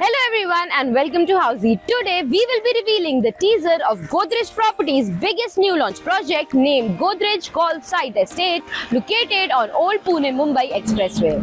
Hello everyone and welcome to Housey. Today we will be revealing the teaser of Godrej Properties' biggest new launch project named Godrej Golf Site Estate located on Old Pune Mumbai Expressway.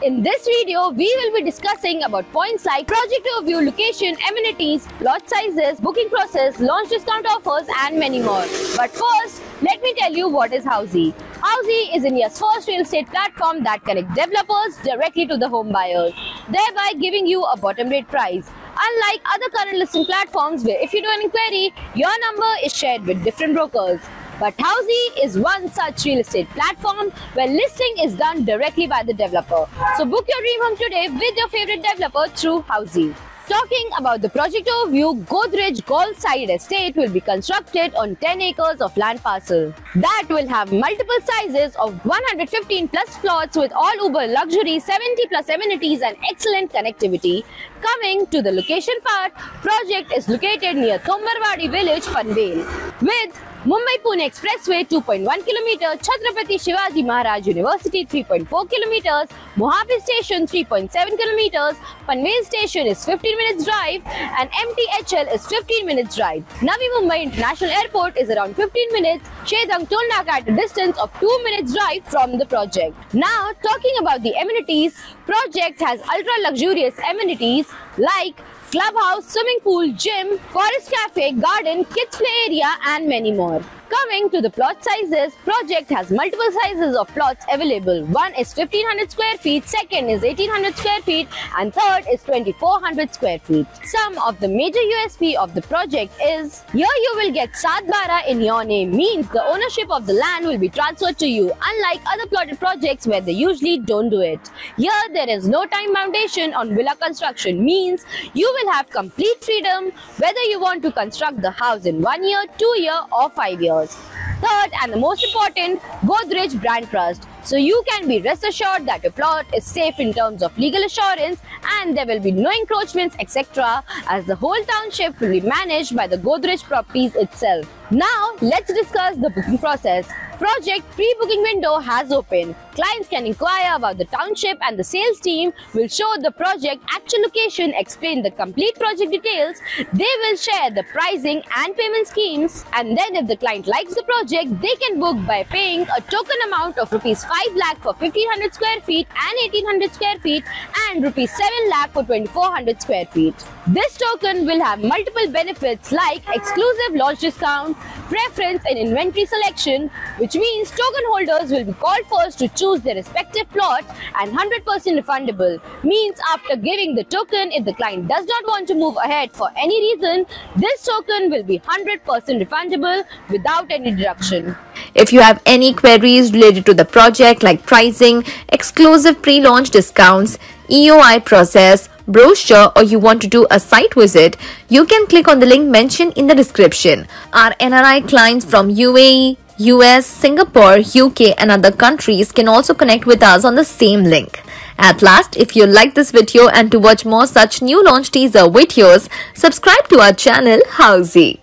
In this video we will be discussing about points like project overview, location, amenities, lot sizes, booking process, launch discount offers and many more. But first, let me tell you what is Housey. Housey is India's first real estate platform that connects developers directly to the home buyers, thereby giving you a bottom rate price. Unlike other current listing platforms where if you do an inquiry, your number is shared with different brokers. But Housey is one such real estate platform where listing is done directly by the developer. So book your dream home today with your favorite developer through Housey. Talking about the project overview, Godrej Golf Site Estate will be constructed on 10 acres of land parcel. That will have multiple sizes of 115 plus plots with all uber luxury, 70 plus amenities and excellent connectivity. Coming to the location part, project is located near Tombarwadi village, Panvel, with Mumbai-Pune Expressway 2.1 km, Chhatrapati Shivaji Maharaj University 3.4 km, Mohapir Station 3.7 km, Panvel Station is 15 minutes drive and MTHL is 15 minutes drive. Navi Mumbai International Airport is around 15 minutes, Shedang Toll Naka at a distance of 2 minutes drive from the project. Now talking about the amenities, project has ultra luxurious amenities like clubhouse, swimming pool, gym, forest cafe, garden, kids play area and many more. Coming to the plot sizes, project has multiple sizes of plots available. One is 1500 square feet, second is 1800 square feet and third is 2400 square feet. Some of the major USP of the project is, here you will get Saat Bara in your name, means the ownership of the land will be transferred to you, unlike other plotted projects where they usually don't do it. Here there is no time foundation on villa construction, means you will have complete freedom whether you want to construct the house in 1 year, 2 years or 5 years. Third and the most important, Godrej brand trust. So you can be rest assured that your plot is safe in terms of legal assurance and there will be no encroachments etc. as the whole township will be managed by the Godrej Properties itself. Now let's discuss the booking process. Project pre-booking window has opened. Clients can inquire about the township and the sales team will show the project actual location, explain the complete project details. They will share the pricing and payment schemes, and then if the client likes the project, they can book by paying a token amount of rupees 5 lakh for 1500 square feet and 1800 square feet and rupees 7 lakh for 2400 square feet. This token will have multiple benefits like exclusive launch discount, preference in inventory selection, which means token holders will be called first to choose their respective plot, and 100% refundable, means after giving the token, if the client does not want to move ahead for any reason, this token will be 100% refundable without any deduction. If you have any queries related to the project like pricing, exclusive pre-launch discounts, EOI process, brochure or you want to do a site visit, you can click on the link mentioned in the description. Our NRI clients from UAE, US, Singapore, UK and other countries can also connect with us on the same link. At last, if you like this video and to watch more such new launch teaser videos, subscribe to our channel Housey.